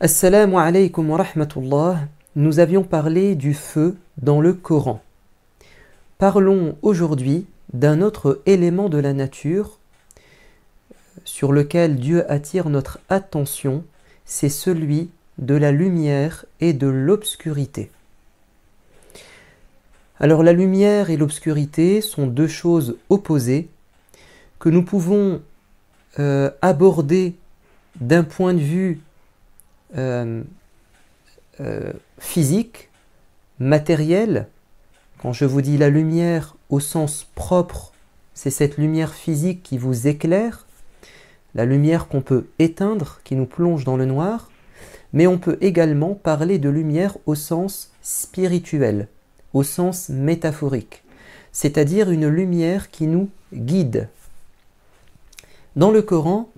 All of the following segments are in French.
Assalamu alaikum wa rahmatullah. Nous avions parlé du feu dans le Coran. Parlons aujourd'hui d'un autre élément de la nature sur lequel Dieu attire notre attention, c'est celui de la lumière et de l'obscurité. Alors la lumière et l'obscurité sont deux choses opposées que nous pouvons aborder d'un point de vue physique, matériel. Quand je vous dis la lumière au sens propre, c'est cette lumière physique qui vous éclaire, la lumière qu'on peut éteindre, qui nous plonge dans le noir, mais on peut également parler de lumière au sens spirituel, au sens métaphorique, c'est-à-dire une lumière qui nous guide. Dans le Coran,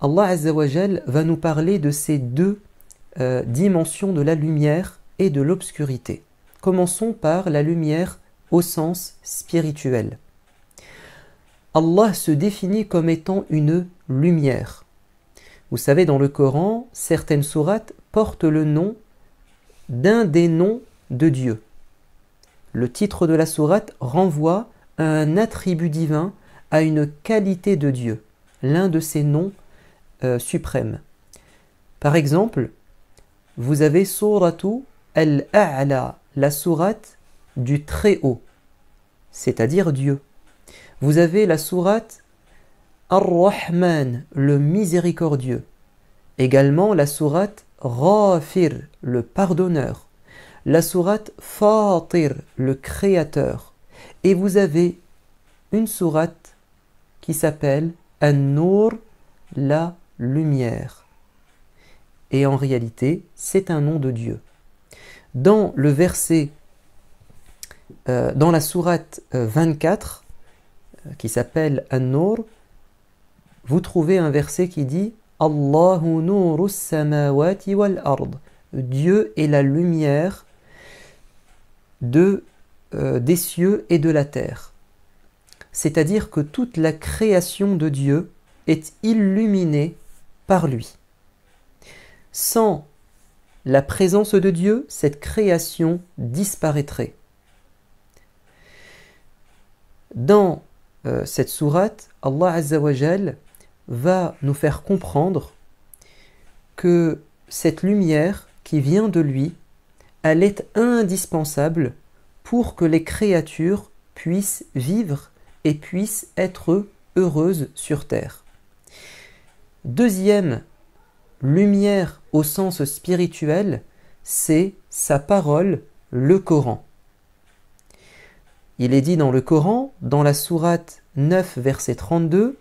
Allah Azza wa Jal va nous parler de ces deux dimensions de la lumière et de l'obscurité. Commençons par la lumière au sens spirituel. Allah se définit comme étant une lumière. Vous savez, dans le Coran, certaines sourates portent le nom d'un des noms de Dieu. Le titre de la sourate renvoie à un attribut divin, à une qualité de Dieu, l'un de ses noms suprêmes. Par exemple, vous avez Suratu Al-A'la, la sourate du Très-Haut, c'est-à-dire Dieu. Vous avez la sourate Ar-Rahman, le miséricordieux. Également la sourate Ghafir, le pardonneur. La sourate Fatir, le créateur. Et vous avez une sourate qui s'appelle An-Nur, la lumière. Et en réalité, c'est un nom de Dieu. Dans le verset, dans la sourate 24, qui s'appelle An-Nur, vous trouvez un verset qui dit Allahu nurus samawati wal ard. Dieu est la lumière des cieux et de la terre. C'est-à-dire que toute la création de Dieu est illuminée par lui. Sans la présence de Dieu, cette création disparaîtrait. Dans cette sourate, Allah Azza wa Jal va nous faire comprendre que cette lumière qui vient de lui, elle est indispensable pour que les créatures puissent vivre et puissent être heureuses sur terre. Deuxième lumière au sens spirituel, c'est sa parole, le Coran. Il est dit dans le Coran, dans la sourate 9, verset 32,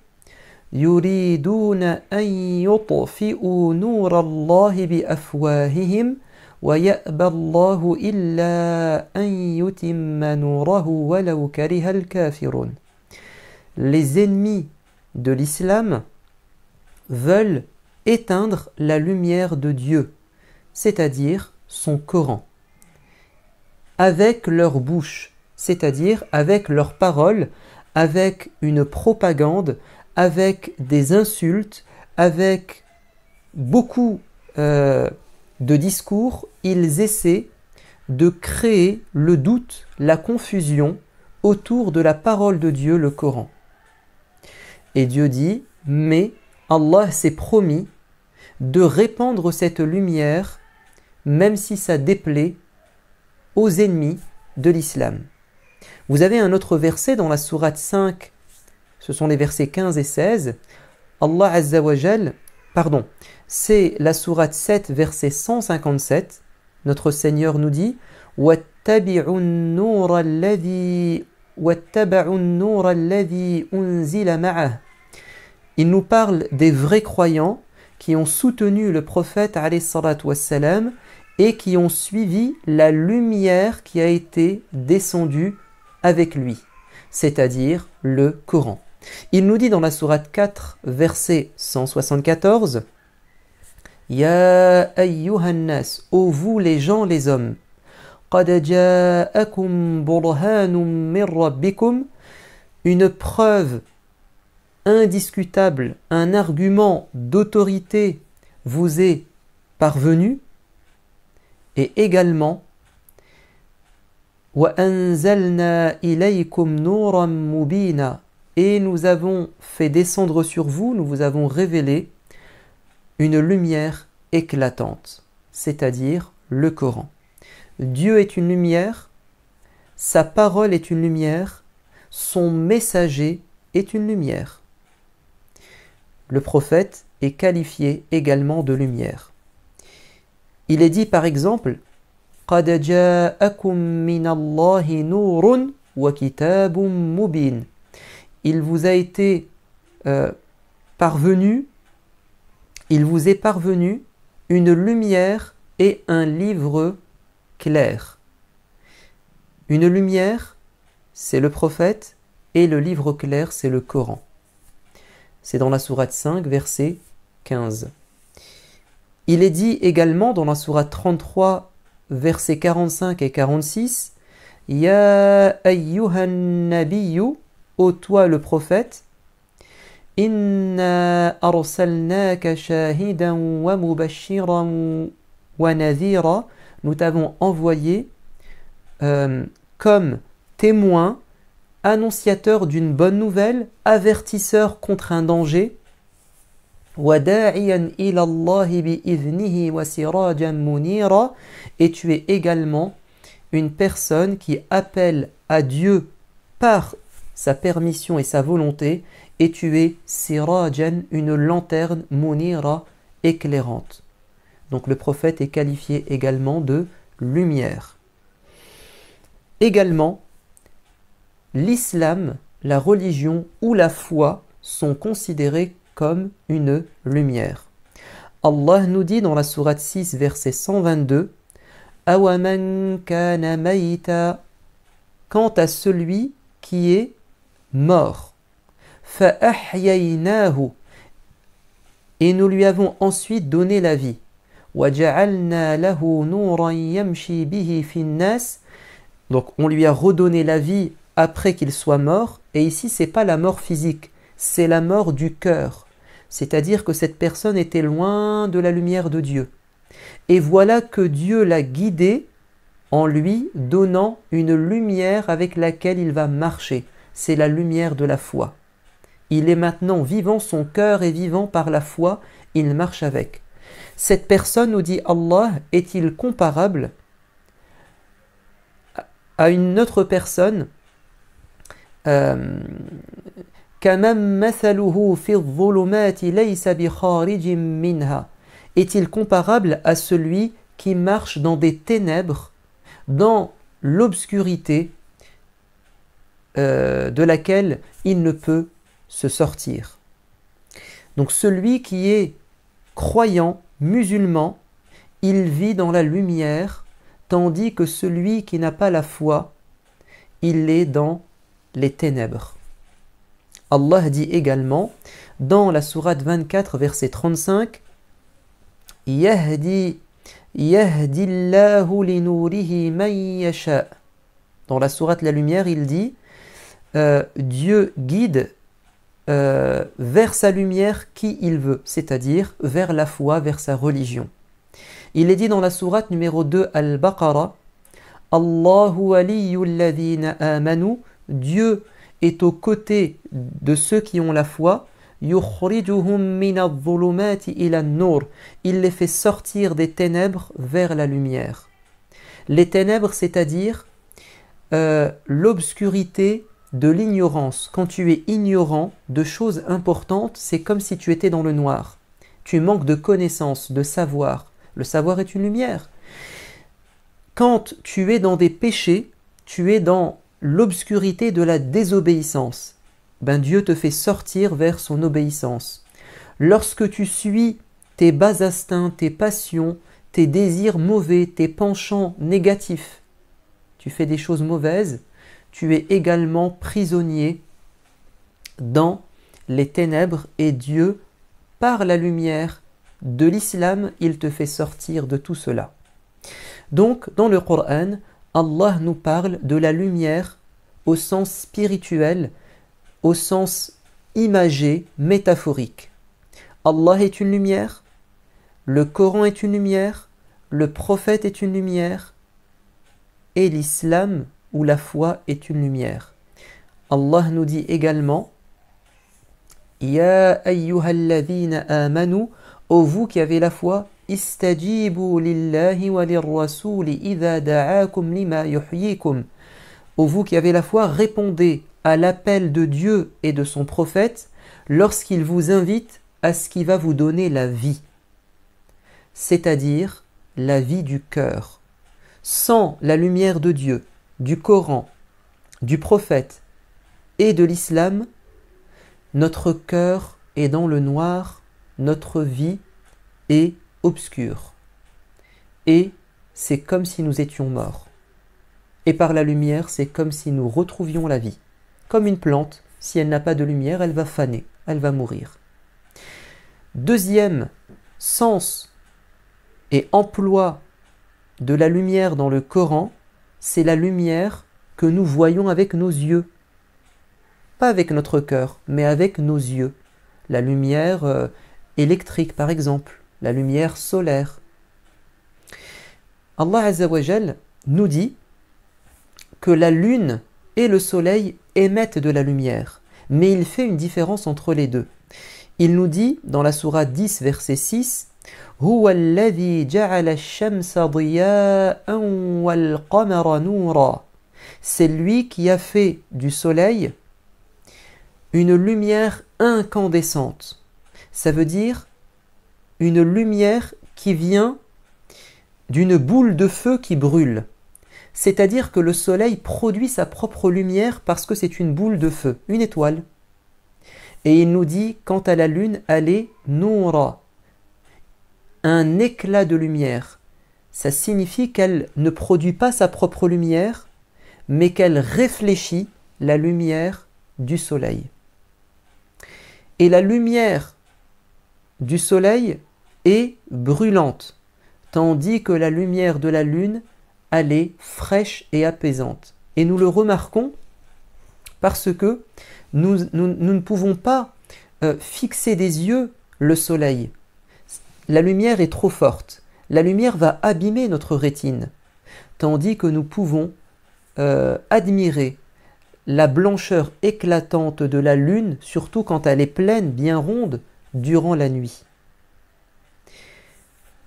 يُرِيدُونَ أَن يُطْفِئُوا نُورَ اللَّهِ بِأَفْوَاهِهِمْ وَيَأْبَى اللَّهُ إِلَّا أَن يُتِمَّ نُورَهُ وَلَوْ كَرِهَ الْكَافِرُونَ. Les ennemis de l'islam veulent éteindre la lumière de Dieu, c'est-à-dire son Coran, avec leur bouche, c'est-à-dire avec leurs paroles, avec une propagande, avec des insultes, avec beaucoup de discours. Ils essaient de créer le doute, la confusion autour de la parole de Dieu, le Coran. Et Dieu dit, mais Allah s'est promis de répandre cette lumière, même si ça déplaît aux ennemis de l'islam. Vous avez un autre verset dans la sourate 5, ce sont les versets 15 et 16. Allah Azza wa Jal, pardon, c'est la sourate 7, verset 157. Notre Seigneur nous dit وَاتَّبِعُوا النُّورَ الَّذِي أُنزِلَ مَعَهُ. Il nous parle des vrais croyants qui ont soutenu le prophète alayhi salatu wassalam et qui ont suivi la lumière qui a été descendue avec lui, c'est-à-dire le Coran. Il nous dit dans la sourate 4, verset 174, Ya ayyuhan nas, ô vous les gens, les hommes, qad ja'akum burhanun min rabbikum, une preuve indiscutable, un argument d'autorité vous est parvenu, et également وَأَنزَلْنَا إِلَيْكُمْ نُورًا مُبِينًا, et nous avons fait descendre sur vous, nous vous avons révélé une lumière éclatante, c'est-à-dire le Coran. Dieu est une lumière, sa parole est une lumière, son messager est une lumière. Le prophète est qualifié également de lumière. Il est dit par exemple قَدْ جَاءَكُم مِّنَ اللَّهِ نُورٌ وَكِتَابٌ مُّبِينٌ. Il vous a été parvenu, il vous est parvenu une lumière et un livre clair. Une lumière, c'est le prophète, et le livre clair, c'est le Coran. C'est dans la sourate 5, verset 15. Il est dit également dans la sourate 33, versets 45 et 46, « Ya ayyuhan nabiyyu, ô toi le prophète, inna arsalnaka shahidan wa mubashiran wa nadhira » nous t'avons envoyé comme témoin, annonciateur d'une bonne nouvelle, avertisseur contre un danger, وَدَاعِيًا إِلَى اللَّهِ بِإِذْنِهِ وَسِرَاجًا مُنِيرًا, et tu es également une personne qui appelle à Dieu par sa permission et sa volonté, et tu es sirajan, une lanterne, munira, éclairante. Donc le prophète est qualifié également de lumière. Également, l'islam, la religion ou la foi sont considérés comme une lumière. Allah nous dit dans la sourate 6, verset 122, « Awaman kana mayta » quant à celui qui est mort. « Fa'ahyaynahu » et nous lui avons ensuite donné la vie. « Waja'alna lahu nuran yamshi bihi fin-nas » donc on lui a redonné la vie après qu'il soit mort, et ici c'est pas la mort physique, c'est la mort du cœur. C'est-à-dire que cette personne était loin de la lumière de Dieu. Et voilà que Dieu l'a guidé en lui donnant une lumière avec laquelle il va marcher. C'est la lumière de la foi. Il est maintenant vivant, son cœur est vivant par la foi, il marche avec. Cette personne, nous dit Allah, est-il comparable à une autre personne est-il comparable à celui qui marche dans des ténèbres, dans l'obscurité de laquelle il ne peut se sortir. Donc celui qui est croyant, musulman, il vit dans la lumière, tandis que celui qui n'a pas la foi, il est dans les ténèbres. Allah dit également dans la sourate 24, verset 35, « Yahdi Allahu li nourihi man yasha » Dans la sourate La Lumière, il dit Dieu guide vers sa lumière qui il veut, c'est-à-dire vers la foi, vers sa religion. Il est dit dans la sourate numéro 2 Al-Baqarah, « Allahu waliyyul ladhina amanu » Dieu est aux côtés de ceux qui ont la foi, yukhrijuhum minadh-dhulumati ila an-nur. Il les fait sortir des ténèbres vers la lumière. Les ténèbres, c'est-à-dire l'obscurité de l'ignorance. Quand tu es ignorant de choses importantes, c'est comme si tu étais dans le noir. Tu manques de connaissances, de savoir. Le savoir est une lumière. Quand tu es dans des péchés, tu es dans l'obscurité de la désobéissance. Ben Dieu te fait sortir vers son obéissance. Lorsque tu suis tes bas instincts, tes passions, tes désirs mauvais, tes penchants négatifs, tu fais des choses mauvaises, tu es également prisonnier dans les ténèbres et Dieu, par la lumière de l'islam, il te fait sortir de tout cela. Donc, dans le Coran, Allah nous parle de la lumière au sens spirituel, au sens imagé, métaphorique. Allah est une lumière, le Coran est une lumière, le prophète est une lumière, et l'islam ou la foi est une lumière. Allah nous dit également Ya ayyuhalladhina amanu, ô vous qui avez la foi, istajibu lillahi wa lirrasuli idha da'akum lima yuhyikum. Ô vous qui avez la foi, répondez à l'appel de Dieu et de son prophète lorsqu'il vous invite à ce qui va vous donner la vie, c'est-à-dire la vie du cœur. Sans la lumière de Dieu, du Coran, du prophète et de l'islam, notre cœur est dans le noir, notre vie est obscure. Et c'est comme si nous étions morts. Et par la lumière, c'est comme si nous retrouvions la vie. Comme une plante, si elle n'a pas de lumière, elle va faner, elle va mourir. Deuxième sens et emploi de la lumière dans le Coran, c'est la lumière que nous voyons avec nos yeux. Pas avec notre cœur, mais avec nos yeux. La lumière électrique, par exemple, la lumière solaire. Allah Azza wa Jal nous dit que la lune et le soleil émettent de la lumière, mais il fait une différence entre les deux. Il nous dit dans la sourate 10, verset 6, Huwa alladhi ja'ala ash-shamsa diya'an wal qamara nura. C'est lui qui a fait du soleil une lumière incandescente. Ça veut dire une lumière qui vient d'une boule de feu qui brûle. C'est-à-dire que le soleil produit sa propre lumière parce que c'est une boule de feu, une étoile. Et il nous dit, quant à la lune, elle est noura, un éclat de lumière. Ça signifie qu'elle ne produit pas sa propre lumière, mais qu'elle réfléchit la lumière du soleil. Et la lumière du soleil est brûlante, tandis que la lumière de la lune, elle est fraîche et apaisante. Et nous le remarquons parce que nous ne pouvons pas fixer des yeux le soleil. La lumière est trop forte. La lumière va abîmer notre rétine, tandis que nous pouvons admirer la blancheur éclatante de la lune, surtout quand elle est pleine, bien ronde, durant la nuit.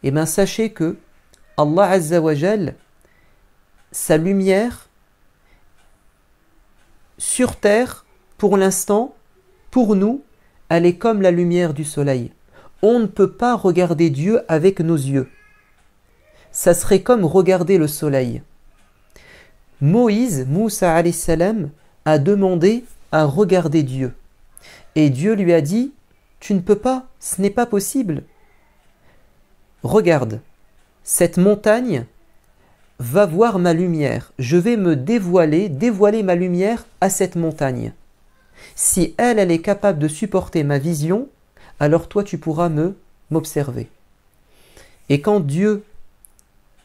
Et bien sachez que Allah Azza wa Jal, sa lumière sur terre, pour l'instant, pour nous, elle est comme la lumière du soleil. On ne peut pas regarder Dieu avec nos yeux. Ça serait comme regarder le soleil. Moussa alayhi salam, a demandé à regarder Dieu. Et Dieu lui a dit, tu ne peux pas, ce n'est pas possible. Regarde, cette montagne va voir ma lumière. Je vais me dévoiler ma lumière à cette montagne. Si elle est capable de supporter ma vision, alors toi tu pourras m'observer. Et quand Dieu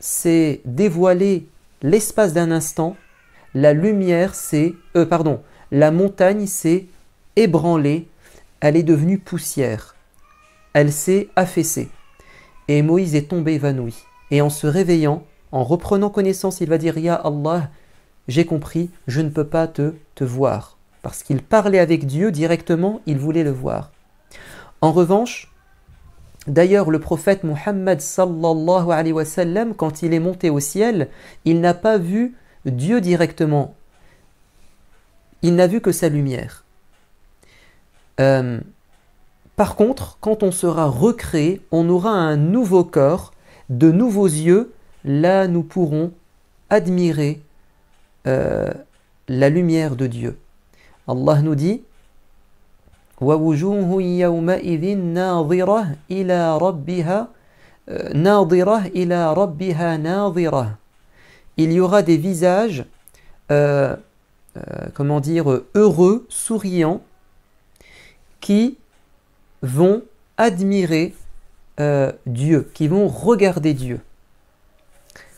s'est dévoilé l'espace d'un instant, la montagne s'est ébranlée, elle est devenue poussière. Elle s'est affaissée. Et Moïse est tombé évanoui. Et en se réveillant, en reprenant connaissance, il va dire « Ya Allah, j'ai compris, je ne peux pas te voir. » Parce qu'il parlait avec Dieu directement, il voulait le voir. En revanche, d'ailleurs le prophète Muhammad sallallahu alayhi wa sallam, quand il est monté au ciel, il n'a pas vu Dieu directement. Il n'a vu que sa lumière. Par contre, quand on sera recréé, on aura un nouveau corps, de nouveaux yeux. Là, nous pourrons admirer la lumière de Dieu. Allah nous dit وَوُجُوهٌ يَوْمَئِذٍ نَاظِرَةٌ إِلَى رَبِّهَا نَاظِرَةٌ إِلَى رَبِّهَا نَاظِرَةٌ. Il y aura des visages heureux, souriants, qui vont admirer Dieu, qui vont regarder Dieu.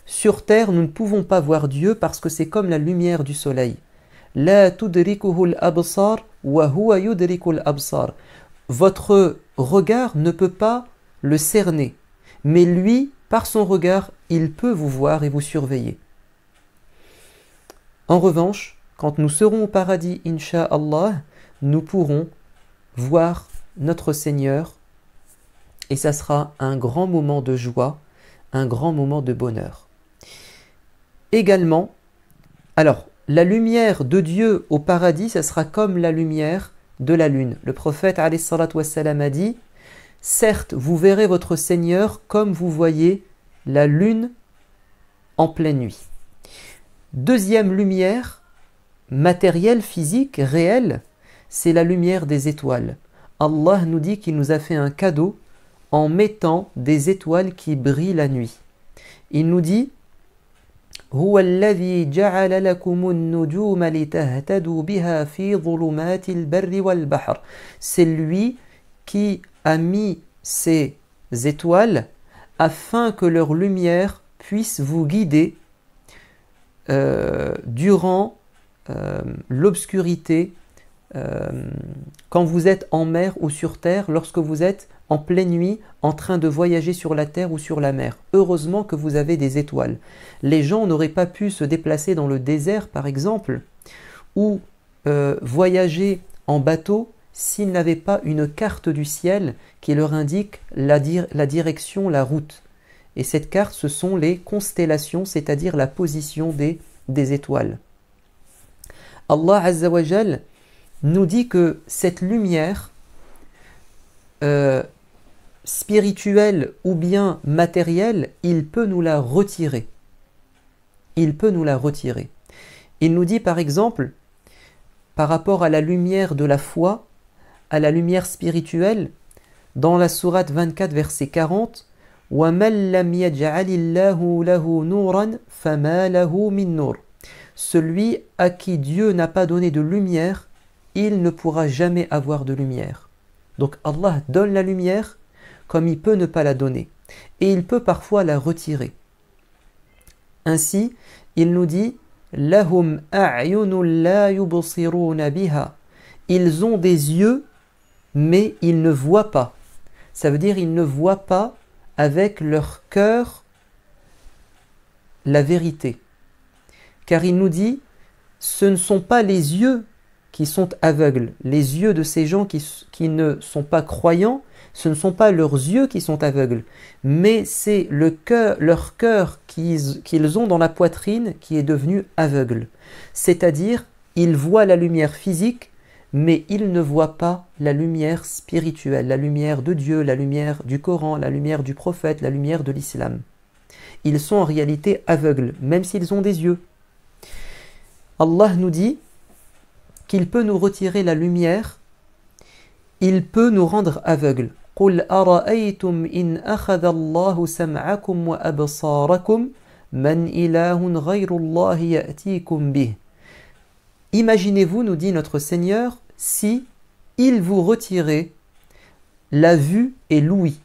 Sur terre, nous ne pouvons pas voir Dieu parce que c'est comme la lumière du soleil. La tudrikuhu al-absar wa huwa yudriku al-absar. Votre regard ne peut pas le cerner, mais lui, par son regard, il peut vous voir et vous surveiller. En revanche, quand nous serons au paradis, Inch'Allah, nous pourrons voir notre Seigneur et ça sera un grand moment de joie, un grand moment de bonheur. Également, alors, la lumière de Dieu au paradis, ça sera comme la lumière de la lune. Le prophète alayhi salatu wassalam a dit, certes, vous verrez votre Seigneur comme vous voyez la lune en pleine nuit. Deuxième lumière, matérielle, physique, réelle, c'est la lumière des étoiles. Allah nous dit qu'il nous a fait un cadeau en mettant des étoiles qui brillent la nuit. Il nous dit هو الذي جعل لكم النجوم لتهتدوا بها في ظلمات البر والبحر. C'est lui qui a mis ces étoiles afin que leur lumière puisse vous guider durant l'obscurité, quand vous êtes en mer ou sur terre, lorsque vous êtes en pleine nuit en train de voyager sur la terre ou sur la mer. Heureusement que vous avez des étoiles. Les gens n'auraient pas pu se déplacer dans le désert par exemple ou voyager en bateau s'ils n'avaient pas une carte du ciel qui leur indique la direction, la route. Et cette carte, ce sont les constellations, c'est-à-dire la position des étoiles. Allah Azza wa Jal nous dit que cette lumière spirituelle ou bien matérielle, il peut nous la retirer. Il peut nous la retirer. Il nous dit par exemple, par rapport à la lumière de la foi, à la lumière spirituelle, dans la sourate 24, verset 40, وَمَنْ لَمْ يَجْعَلِ اللَّهُ لَهُ نُورًا فَمَا لَهُ مِنْ نُورٍ. Celui à qui Dieu n'a pas donné de lumière, il ne pourra jamais avoir de lumière. Donc Allah donne la lumière comme il peut ne pas la donner. Et il peut parfois la retirer. Ainsi, il nous dit لَهُمْ أَعْيُنٌ لَا يُبْصِرُونَ بِهَا. Ils ont des yeux, mais ils ne voient pas. Ça veut dire ils ne voient pas avec leur cœur la vérité. Car il nous dit, ce ne sont pas les yeux qui sont aveugles. Les yeux de ces gens qui ne sont pas croyants, ce ne sont pas leurs yeux qui sont aveugles, mais c'est leur cœur qu'ils ont dans la poitrine qui est devenu aveugle. C'est-à-dire, ils voient la lumière physique, mais ils ne voient pas la lumière spirituelle, la lumière de Dieu, la lumière du Coran, la lumière du prophète, la lumière de l'islam. Ils sont en réalité aveugles, même s'ils ont des yeux. Allah nous dit qu'il peut nous retirer la lumière, il peut nous rendre aveugles. قُلْ أَرَأَيْتُمْ إِنْ أَخَذَ اللَّهُ سَمْعَكُمْ وَأَبْصَارَكُمْ مَنْ إِلَهٌ غَيْرُ اللَّهِ يَأْتِيكُمْ بِهِ. Imaginez-vous, nous dit notre Seigneur, si il vous retirait la vue et l'ouïe,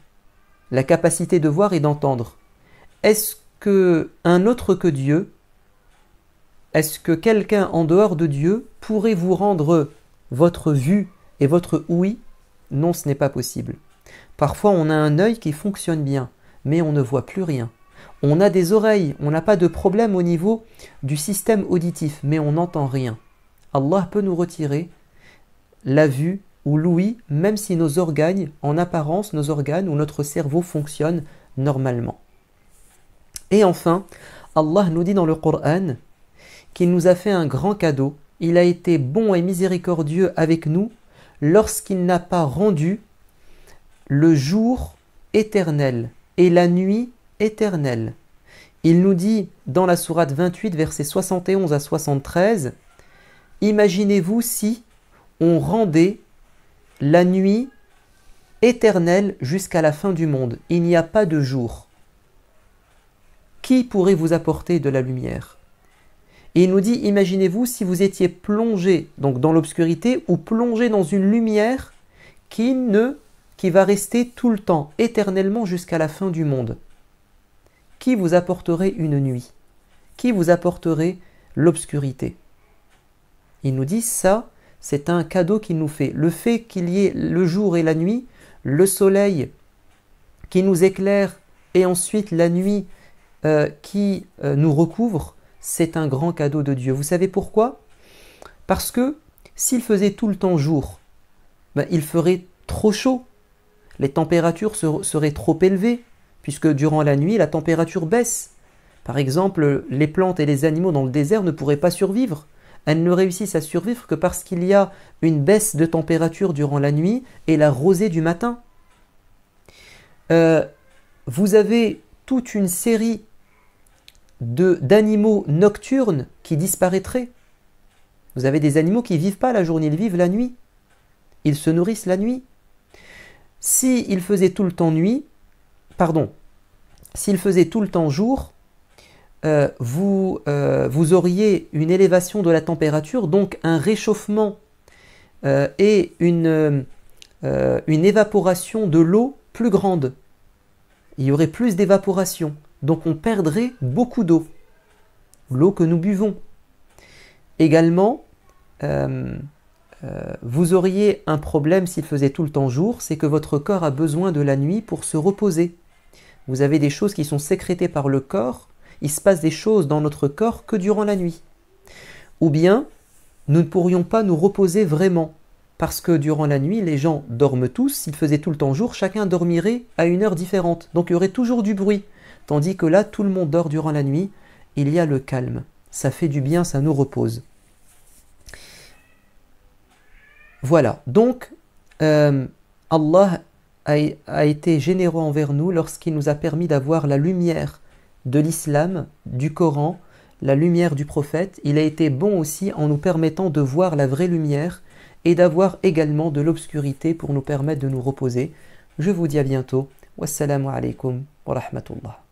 la capacité de voir et d'entendre. Est-ce qu'un autre que Dieu, est-ce que quelqu'un en dehors de Dieu pourrait vous rendre votre vue et votre ouïe? Non, ce n'est pas possible. Parfois, on a un œil qui fonctionne bien, mais on ne voit plus rien. On a des oreilles, on n'a pas de problème au niveau du système auditif, mais on n'entend rien. Allah peut nous retirer la vue ou l'ouïe, même si nos organes, en apparence, nos organes ou notre cerveau fonctionnent normalement. Et enfin, Allah nous dit dans le Coran qu'il nous a fait un grand cadeau. Il a été bon et miséricordieux avec nous lorsqu'il n'a pas rendu le jour éternel et la nuit éternelle. Il nous dit dans la sourate 28, versets 71 à 73, imaginez-vous si on rendait la nuit éternelle jusqu'à la fin du monde. Il n'y a pas de jour. Qui pourrait vous apporter de la lumière? Et il nous dit, imaginez-vous si vous étiez plongé donc dans l'obscurité ou plongé dans une lumière qui va rester tout le temps, éternellement jusqu'à la fin du monde. Qui vous apporterait une nuit? Qui vous apporterait l'obscurité? Il nous dit, ça, c'est un cadeau qu'il nous fait. Le fait qu'il y ait le jour et la nuit, le soleil qui nous éclaire et ensuite la nuit qui nous recouvre, c'est un grand cadeau de Dieu. Vous savez pourquoi? Parce que s'il faisait tout le temps jour, ben, il ferait trop chaud. Les températures seraient trop élevées, puisque durant la nuit, la température baisse. Par exemple, les plantes et les animaux dans le désert ne pourraient pas survivre. Elles ne réussissent à survivre que parce qu'il y a une baisse de température durant la nuit et la rosée du matin. Vous avez toute une série d'animaux nocturnes qui disparaîtraient. Vous avez des animaux qui ne vivent pas la journée, ils vivent la nuit. Ils se nourrissent la nuit. S'il faisait tout le temps nuit, s'il faisait tout le temps jour, vous auriez une élévation de la température, donc un réchauffement et une évaporation de l'eau plus grande. Il y aurait plus d'évaporation, donc on perdrait beaucoup d'eau, l'eau que nous buvons. Également, vous auriez un problème s'il faisait tout le temps jour, c'est que votre corps a besoin de la nuit pour se reposer. Vous avez des choses qui sont sécrétées par le corps, il se passe des choses dans notre corps que durant la nuit. Ou bien, nous ne pourrions pas nous reposer vraiment, parce que durant la nuit, les gens dorment tous, s'il faisait tout le temps jour, chacun dormirait à une heure différente, donc il y aurait toujours du bruit. Tandis que là, tout le monde dort durant la nuit, il y a le calme, ça fait du bien, ça nous repose. Voilà, donc Allah a été généreux envers nous lorsqu'il nous a permis d'avoir la lumière de l'islam, du Coran, la lumière du prophète. Il a été bon aussi en nous permettant de voir la vraie lumière et d'avoir également de l'obscurité pour nous permettre de nous reposer. Je vous dis à bientôt. Wassalamu alaikum wa rahmatullah.